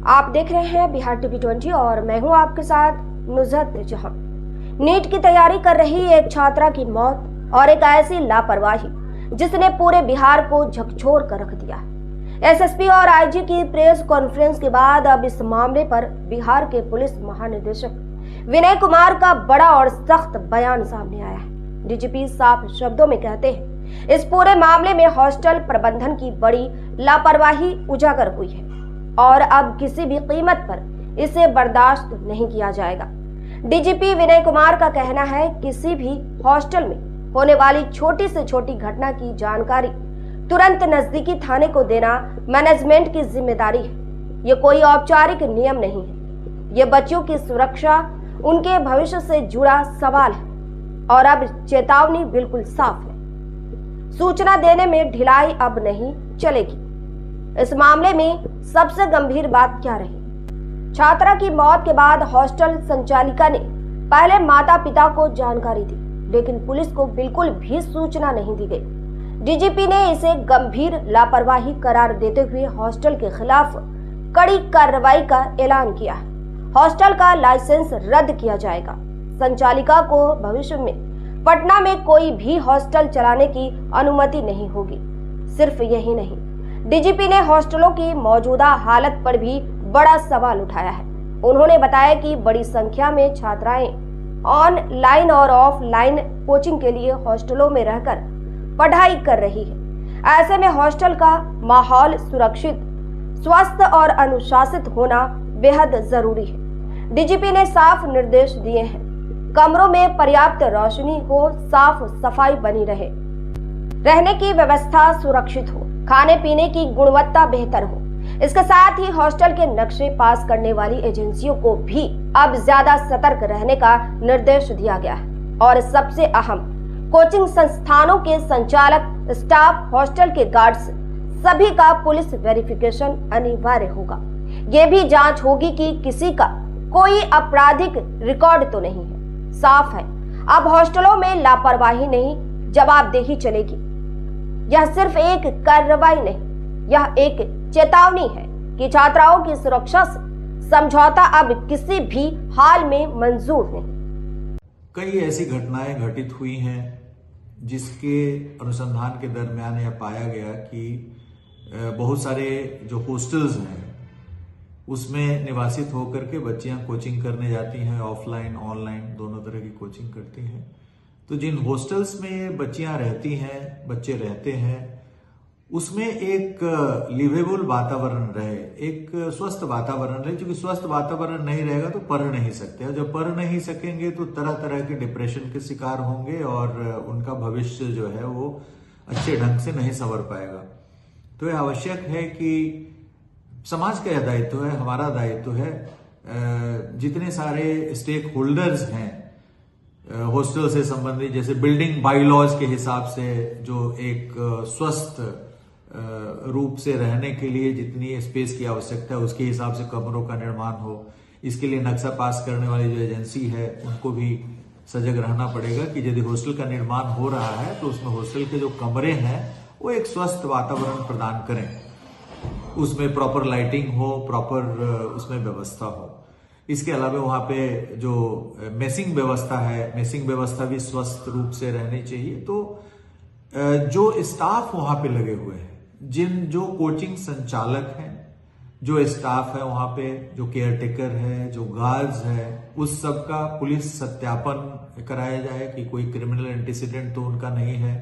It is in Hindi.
आप देख रहे हैं बिहार टीवी 20 और मैं हूं आपके साथ नुजहत जहां। नीट की तैयारी कर रही एक छात्रा की मौत और एक ऐसी लापरवाही जिसने पूरे बिहार को झकझोर कर रख दिया। एसएसपी और आईजी की प्रेस कॉन्फ्रेंस के बाद अब इस मामले पर बिहार के पुलिस महानिदेशक विनय कुमार का बड़ा और सख्त बयान सामने आया है। डीजीपी साफ शब्दों में कहते हैं, इस पूरे मामले में हॉस्टल प्रबंधन की बड़ी लापरवाही उजागर हुई है और अब किसी भी कीमत पर इसे बर्दाश्त नहीं किया जाएगा। डीजीपी विनय कुमार का कहना है, किसी भी हॉस्टल में होने वाली छोटी से छोटी घटना की जानकारी तुरंत नजदीकी थाने को देना मैनेजमेंट की जिम्मेदारी है। ये कोई औपचारिक नियम नहीं है, ये बच्चों की सुरक्षा, उनके भविष्य से जुड़ा सवाल है और अब चेतावनी बिल्कुल साफ है। सूचना देने में ढिलाई अब नहीं चलेगी। इस मामले में सबसे गंभीर बात क्या रही? छात्रा की मौत के बाद हॉस्टल संचालिका ने पहले माता पिता को जानकारी दी, लेकिन पुलिस को बिल्कुल भी सूचना नहीं दी गई। डीजीपी ने इसे गंभीर लापरवाही करार देते हुए हॉस्टल के खिलाफ कड़ी कार्रवाई का ऐलान किया है। हॉस्टल का लाइसेंस रद्द किया जाएगा। संचालिका को भविष्य में पटना में कोई भी हॉस्टल चलाने की अनुमति नहीं होगी। सिर्फ यही नहीं, डीजीपी ने हॉस्टलों की मौजूदा हालत पर भी बड़ा सवाल उठाया है। उन्होंने बताया कि बड़ी संख्या में छात्राएं ऑनलाइन और ऑफलाइन कोचिंग के लिए हॉस्टलों में रहकर पढ़ाई कर रही है। ऐसे में हॉस्टल का माहौल सुरक्षित, स्वस्थ और अनुशासित होना बेहद जरूरी है। डीजीपी ने साफ निर्देश दिए हैं, कमरों में पर्याप्त रोशनी हो, साफ सफाई बनी रहे, रहने की व्यवस्था सुरक्षित हो, खाने पीने की गुणवत्ता बेहतर हो। इसके साथ ही हॉस्टल के नक्शे पास करने वाली एजेंसियों को भी अब ज्यादा सतर्क रहने का निर्देश दिया गया है। और सबसे अहम, कोचिंग संस्थानों के संचालक, स्टाफ, हॉस्टल के गार्ड्स, सभी का पुलिस वेरिफिकेशन अनिवार्य होगा। ये भी जांच होगी कि किसी का कोई आपराधिक रिकॉर्ड तो नहीं है। साफ है, अब हॉस्टलों में लापरवाही नहीं, जवाबदेही चलेगी। यह सिर्फ एक कार्रवाई नहीं, यह एक चेतावनी है कि छात्राओं की सुरक्षा से समझौता अब किसी भी हाल में मंजूर नहीं। कई ऐसी घटनाएं घटित हुई हैं जिसके अनुसंधान के दरमियान यह पाया गया कि बहुत सारे जो हॉस्टल्स हैं उसमें निवासित होकर के बच्चियां कोचिंग करने जाती हैं, ऑफलाइन ऑनलाइन दोनों तरह की कोचिंग करती हैं। तो जिन हॉस्टल्स में बच्चियां रहती हैं, बच्चे रहते हैं, उसमें एक लिवेबल वातावरण रहे, एक स्वस्थ वातावरण रहे। क्योंकि स्वस्थ वातावरण नहीं रहेगा तो पढ़ नहीं सकते, और जब पढ़ नहीं सकेंगे तो तरह तरह के डिप्रेशन के शिकार होंगे और उनका भविष्य जो है वो अच्छे ढंग से नहीं संवर पाएगा। तो यह आवश्यक है कि समाज का यह दायित्व है, हमारा दायित्व है, जितने सारे स्टेक होल्डर्स हैं हॉस्टल से संबंधित, जैसे बिल्डिंग बाईलॉज के हिसाब से जो एक स्वस्थ रूप से रहने के लिए जितनी स्पेस की आवश्यकता है उसके हिसाब से कमरों का निर्माण हो। इसके लिए नक्शा पास करने वाली जो एजेंसी है उनको भी सजग रहना पड़ेगा कि यदि हॉस्टल का निर्माण हो रहा है तो उसमें हॉस्टल के जो कमरे हैं वो एक स्वस्थ वातावरण प्रदान करें, उसमें प्रॉपर लाइटिंग हो, प्रॉपर उसमें व्यवस्था हो। इसके अलावा वहां पे जो मेसिंग व्यवस्था है, मेसिंग व्यवस्था भी स्वस्थ रूप से रहनी चाहिए। तो जो स्टाफ वहां पे लगे हुए हैं, जो कोचिंग संचालक हैं, जो स्टाफ है वहां पे, जो केयर टेकर है, जो गार्ड्स है, उस सब का पुलिस सत्यापन कराया जाए कि कोई क्रिमिनल एंटीसीडेंट तो उनका नहीं है।